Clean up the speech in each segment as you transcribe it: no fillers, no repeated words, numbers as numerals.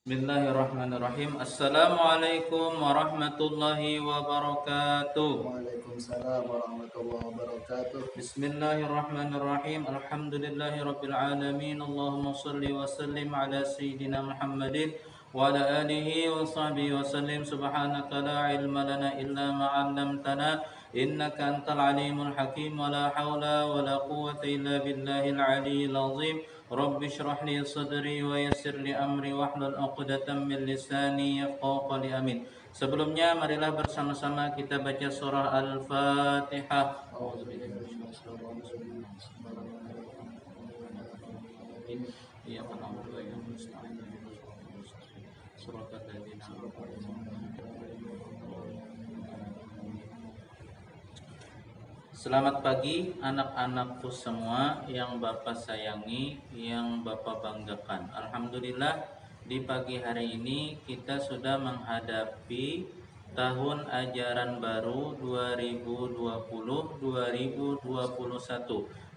Bismillahirrahmanirrahim. Assalamualaikum warahmatullahi wabarakatuh. Waalaikumsalam warahmatullahi wabarakatuh. Bismillahirrahmanirrahim. Alhamdulillahirabbil alamin. Allahumma shalli wa sallim ala sayyidina Muhammadin wa ala alihi wa sahbihi wa sallim. Subhanaka la ilma lana illa ma 'allamtana innaka antal alimul hakim wa la haula wa la quwwata illa billahil aliyyil azim. Rabbi shrah li sadri wa yassir li amri wahlul 'uqdatam min lisani yafqahu qawli. Amin. Sebelumnya marilah bersama-sama kita baca surah Al-Fatihah. Selamat pagi anak-anakku semua yang Bapak sayangi, yang Bapak banggakan. Alhamdulillah di pagi hari ini kita sudah menghadapi tahun ajaran baru 2020-2021.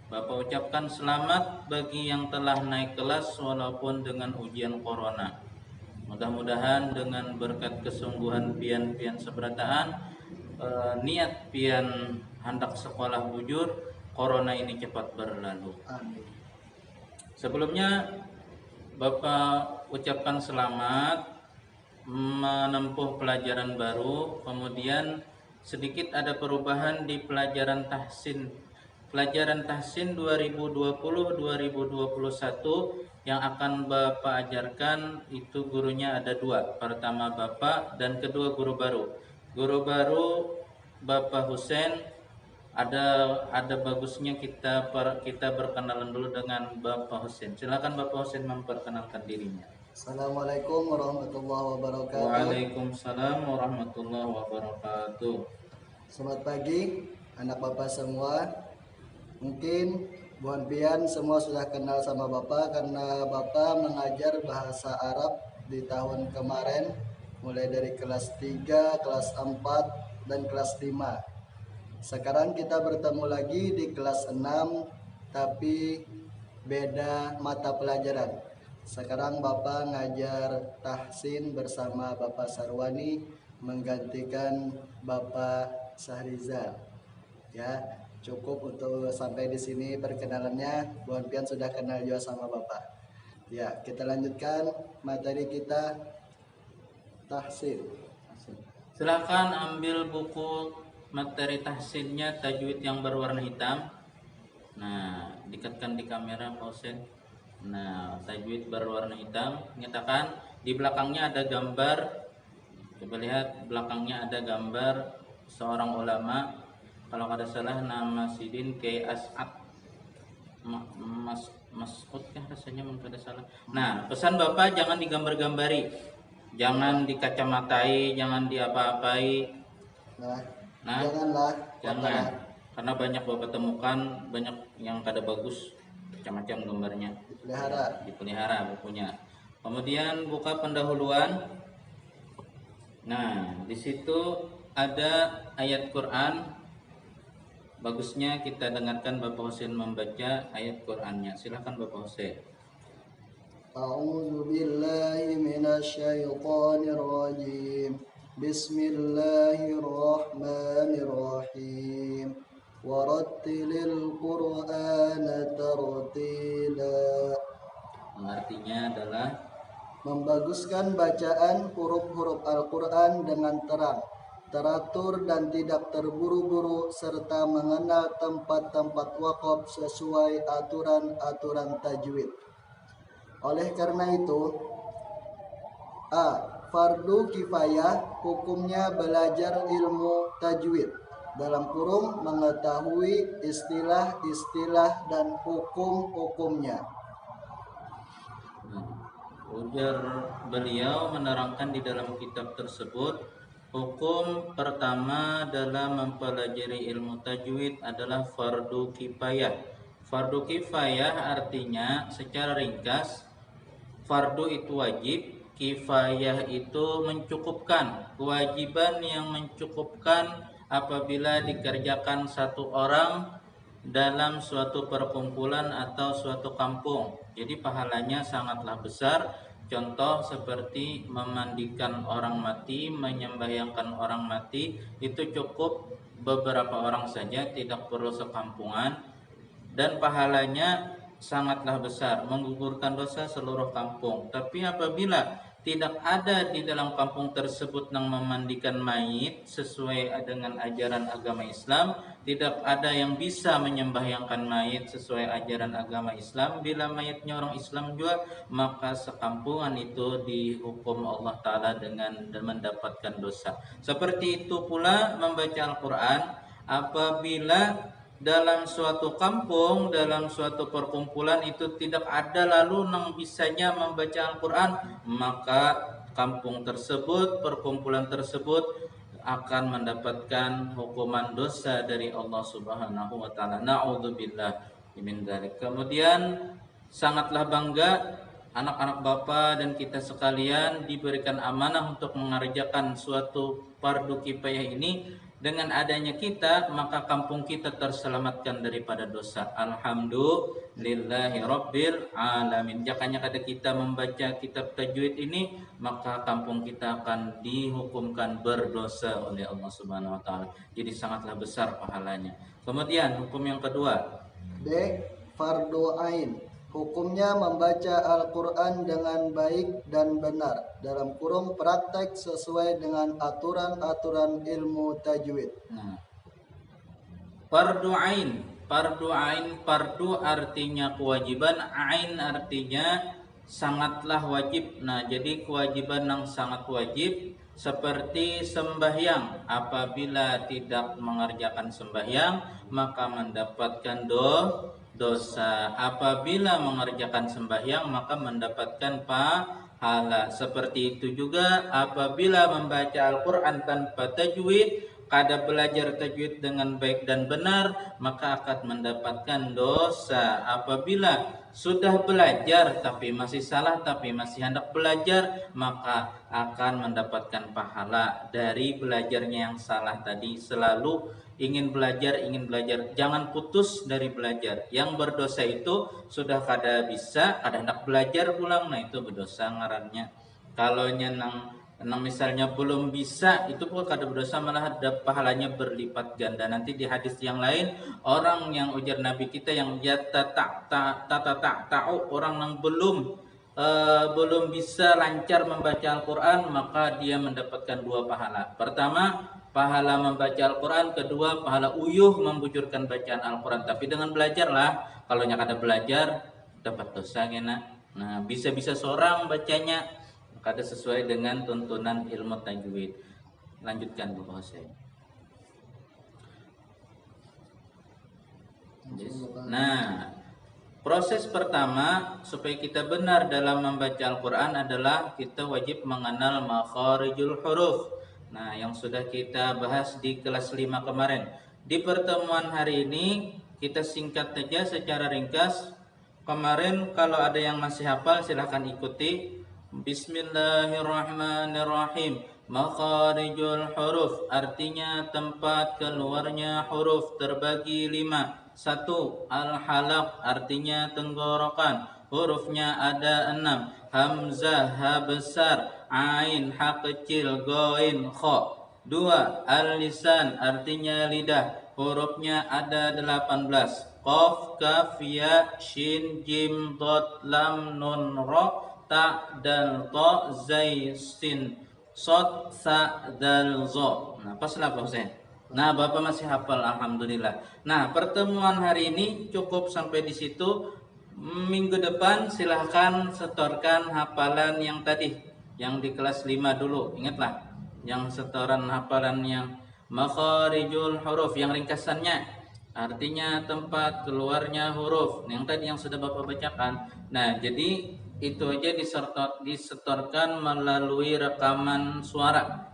Bapak ucapkan selamat bagi yang telah naik kelas walaupun dengan ujian corona. Mudah-mudahan dengan berkat kesungguhan pian-pian seberataan, niat pian hendak sekolah bujur, corona ini cepat berlalu. Amin. Sebelumnya Bapak ucapkan selamat menempuh pelajaran baru, kemudian sedikit ada perubahan di pelajaran tahsin. Pelajaran tahsin 2020-2021 yang akan Bapak ajarkan itu gurunya ada dua. Pertama Bapak dan kedua guru baru. Guru baru Bapak Husen. Ada bagusnya kita berkenalan dulu dengan Bapak Husen. Silakan Bapak Husen memperkenalkan dirinya. Assalamualaikum warahmatullahi wabarakatuh. Waalaikumsalam warahmatullahi wabarakatuh. Selamat pagi anak Bapak semua. Mungkin Buan Pian semua sudah kenal sama Bapak karena Bapak mengajar bahasa Arab di tahun kemarin, mulai dari kelas 3, kelas 4, dan kelas 5. Sekarang kita bertemu lagi di kelas 6, tapi beda mata pelajaran. Sekarang Bapak ngajar tahsin bersama Bapak Sarwani menggantikan Bapak Sahrizal. Ya, cukup untuk sampai di sini perkenalannya. Buan Pian sudah kenal juga sama Bapak. Ya, kita lanjutkan materi kita tahsin. Silakan ambil buku materi tahsinnya, tajwid yang berwarna hitam. Nah, dekatkan di kamera Pak Husen. Nah, tajwid berwarna hitam. Nyatakan di belakangnya ada gambar. Coba lihat belakangnya ada gambar seorang ulama. Kalau ada salah nama Sidin K. As'ad Mas'ud ya rasanya mungkin ada salah. Nah, pesan Bapak jangan digambar-gambari. Jangan dikacamatai, jangan diapa-apai. Nah, janganlah. Karena banyak Bapak temukan banyak yang kada bagus, macam-macam gambarnya. Dipelihara bukunya. Kemudian buka pendahuluan. Nah, di situ ada ayat Quran. Bagusnya kita dengarkan Bapak Husen membaca ayat Qurannya. Silakan Bapak Husen. A'udzu billahi minasyaitonir rajim. Bismillahirrahmanirrahim. Warattilil Qur'ana tartila. Artinya adalah membaguskan bacaan huruf-huruf Al-Qur'an dengan terang, teratur dan tidak terburu-buru, serta mengenal tempat-tempat wakaf sesuai aturan-aturan tajwid. Oleh karena itu, fardu kifayah hukumnya belajar ilmu tajwid, dalam kurung mengetahui istilah-istilah dan hukum-hukumnya. Ujar beliau menerangkan di dalam kitab tersebut, hukum pertama dalam mempelajari ilmu tajwid adalah fardu kifayah. Fardu kifayah artinya secara ringkas, fardu itu wajib, kifayah itu mencukupkan, kewajiban yang mencukupkan apabila dikerjakan satu orang dalam suatu perkumpulan atau suatu kampung. Jadi pahalanya sangatlah besar Contoh seperti memandikan orang mati, menyembahyangkan orang mati, itu cukup beberapa orang saja, tidak perlu sekampungan, dan pahalanya sangatlah besar, menggugurkan dosa seluruh kampung. Tapi apabila tidak ada di dalam kampung tersebut yang memandikan mayit sesuai dengan ajaran agama Islam, tidak ada yang bisa menyembahyangkan mayit sesuai ajaran agama Islam, bila mayitnya orang Islam juga, maka sekampungan itu dihukum Allah Ta'ala dengan mendapatkan dosa. Seperti itu pula membaca Al-Quran, apabila dalam suatu kampung, dalam suatu perkumpulan itu tidak ada lalu yang bisanya membaca Al-Quran, maka kampung tersebut, perkumpulan tersebut akan mendapatkan hukuman dosa dari Allah Subhanahu wa taala. Na'udzubillah min dzalik. Kemudian sangatlah bangga anak-anak Bapak dan kita sekalian diberikan amanah untuk mengerjakan suatu fardu kifayah ini. Dengan adanya kita, maka kampung kita terselamatkan daripada dosa. Alhamdulillahi Rabbil Alamin. Jakanya kata kita membaca kitab tajwid ini, maka kampung kita akan dihukumkan berdosa oleh Allah Subhanahu wa taala. Jadi sangatlah besar pahalanya. Kemudian hukum yang kedua, D. Fardu Ain. Hukumnya membaca Al-Quran dengan baik dan benar, dalam kurung praktek sesuai dengan aturan-aturan ilmu tajwid. nah, fardu ain. Fardu ain, fardu artinya kewajiban, ain artinya sangatlah wajib. Nah, jadi kewajiban yang sangat wajib seperti sembahyang. Apabila tidak mengerjakan sembahyang, maka mendapatkan dosa. Apabila mengerjakan sembahyang, maka mendapatkan pahala. Seperti itu juga apabila membaca Al-Quran tanpa tajwid, kada belajar tajwid dengan baik dan benar, maka akan mendapatkan dosa. Apabila sudah belajar tapi masih salah, tapi masih hendak belajar, maka akan mendapatkan pahala dari belajarnya yang salah tadi. Selalu ingin belajar, jangan putus dari belajar. Yang berdosa itu sudah kada bisa, kada hendak belajar pulang, nah itu berdosa ngarannya. Kalau nyenang misalnya belum bisa, itu pun kada berdosa, malah ada pahalanya berlipat ganda. Nanti di hadis yang lain, orang yang ujar Nabi kita yang tahu, orang yang belum bisa lancar membaca Al-Quran, maka dia mendapatkan dua pahala. Pertama, pahala membaca Al-Quran. Kedua, pahala uyuh membujurkan bacaan Al-Quran. Tapi dengan belajarlah, kalau kada belajar dapat dosa ngena. Nah, bisa-bisa seorang bacanya kada sesuai dengan tuntunan ilmu tajwid. Lanjutkan Bapak Hussein. Nah, proses pertama supaya kita benar dalam membaca Al-Quran adalah kita wajib mengenal makharijul huruf. Nah, yang sudah kita bahas di kelas 5 kemarin. Di pertemuan hari ini kita singkat saja secara ringkas. Kemarin kalau ada yang masih hafal silahkan ikuti. Bismillahirrahmanirrahim. Makharijul huruf artinya tempat keluarnya huruf terbagi 5. 1. Al-halaq artinya tenggorokan, hurufnya ada 6. Hamzah, ha besar, ain, ha kecil, goin, kha. 2. Al-lisan artinya lidah, hurufnya ada 18. Qaf, kaf, ya, shin, jim, dot, lam, nun, ra, ta, dal, ta, zai, sin, sod, sa, dal, zo. Nah, pas lah Pak Hussein. Nah, Bapak masih hafal, alhamdulillah. Nah, pertemuan hari ini cukup sampai di situ. Minggu depan silahkan setorkan hafalan yang tadi, yang di kelas 5 dulu. Ingatlah, yang setoran hafalan yang makharijul huruf, yang ringkasannya. Artinya tempat keluarnya huruf. Yang tadi yang sudah Bapak bacakan. Nah, jadi itu aja disetorkan melalui rekaman suara.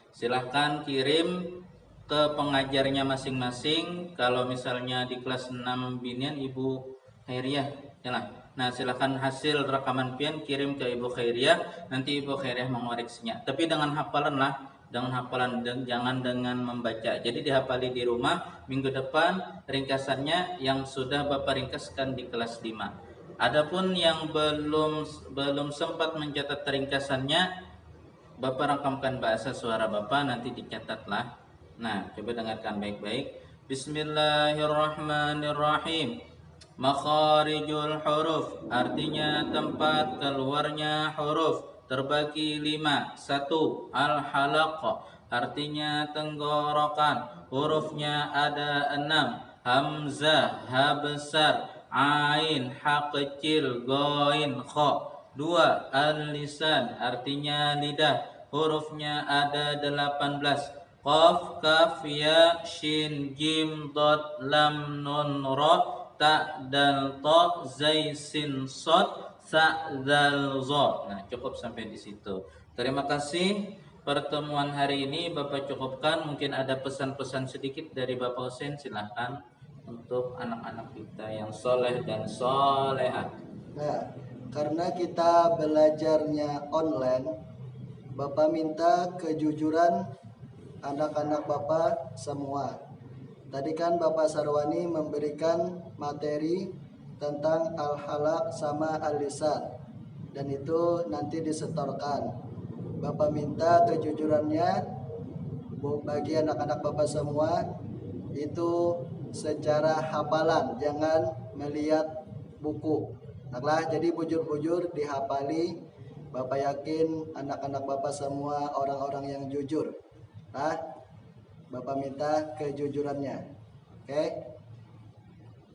Silahkan kirim ke pengajarnya masing-masing. Kalau misalnya di kelas 6 binian Ibu Khairiyah, ya. Nah, silahkan hasil rekaman pian kirim ke Ibu Khairiyah. Nanti Ibu Khairiyah mengoreksinya. Tapi dengan hafalan lah, dan jangan dengan membaca. Jadi dihafali di rumah. Minggu depan ringkasannya yang sudah Bapak ringkaskan di kelas 5. Adapun yang belum sempat mencatat ringkasannya, Bapak rangkamkan bahasa suara Bapak, nanti dicatatlah. Nah, coba dengarkan baik-baik. Bismillahirrahmanirrahim. Makharijul huruf artinya tempat keluarnya huruf, terbagi 5. 1. Al-halaq artinya tenggorokan, hurufnya ada 6. Hamzah, ha besar, ain, ha kecil, goin, kha. 2. Al-lisan artinya lidah, hurufnya ada 18. Qaf, kaf, ya, shin, jim, dot, lam, nun, ra, ta, dal, ta, zai, sin, sod, sa, dal, zo. Nah, cukup sampai di situ. Terima kasih. Pertemuan hari ini Bapak cukupkan. Mungkin ada pesan-pesan sedikit dari Bapak Hussein, silahkan untuk anak-anak kita yang soleh dan soleha. Nah, karena kita belajarnya online, Bapak minta kejujuran anak-anak Bapak semua. Tadi kan Bapak Sarwani memberikan materi tentang al-halaq sama al-lisan, dan itu nanti disetorkan. Bapak minta kejujurannya bagi anak-anak Bapak semua itu secara hafalan, jangan melihat buku. Nah, jadi bujur-bujur dihafali. Bapak yakin anak-anak Bapak semua orang-orang yang jujur. Nah, Bapak minta kejujurannya. Oke?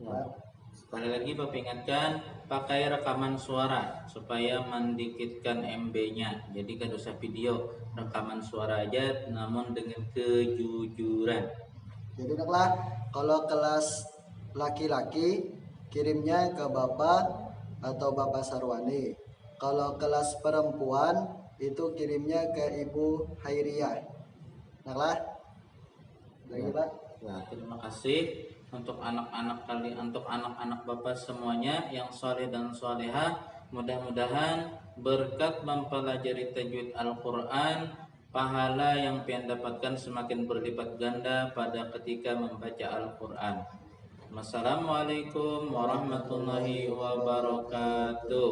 Nah, sekali lagi Bapak ingatkan, pakai rekaman suara supaya mendikitkan MB-nya. Jadi gak usah video, rekaman suara aja namun dengan kejujuran. Jadi kalau kelas laki-laki kirimnya ke Bapak atau Bapak Sarwani. Kalau kelas perempuan itu kirimnya ke Ibu Hairiyah. Lagi Pak. Ya, terima kasih untuk anak-anak Bapak semuanya yang soleh dan soleha. Mudah-mudahan berkat mempelajari tajwid Al-Quran, pahala yang pian dapatkan semakin berlipat ganda pada ketika membaca Al-Quran. Wassalamualaikum warahmatullahi wabarakatuh.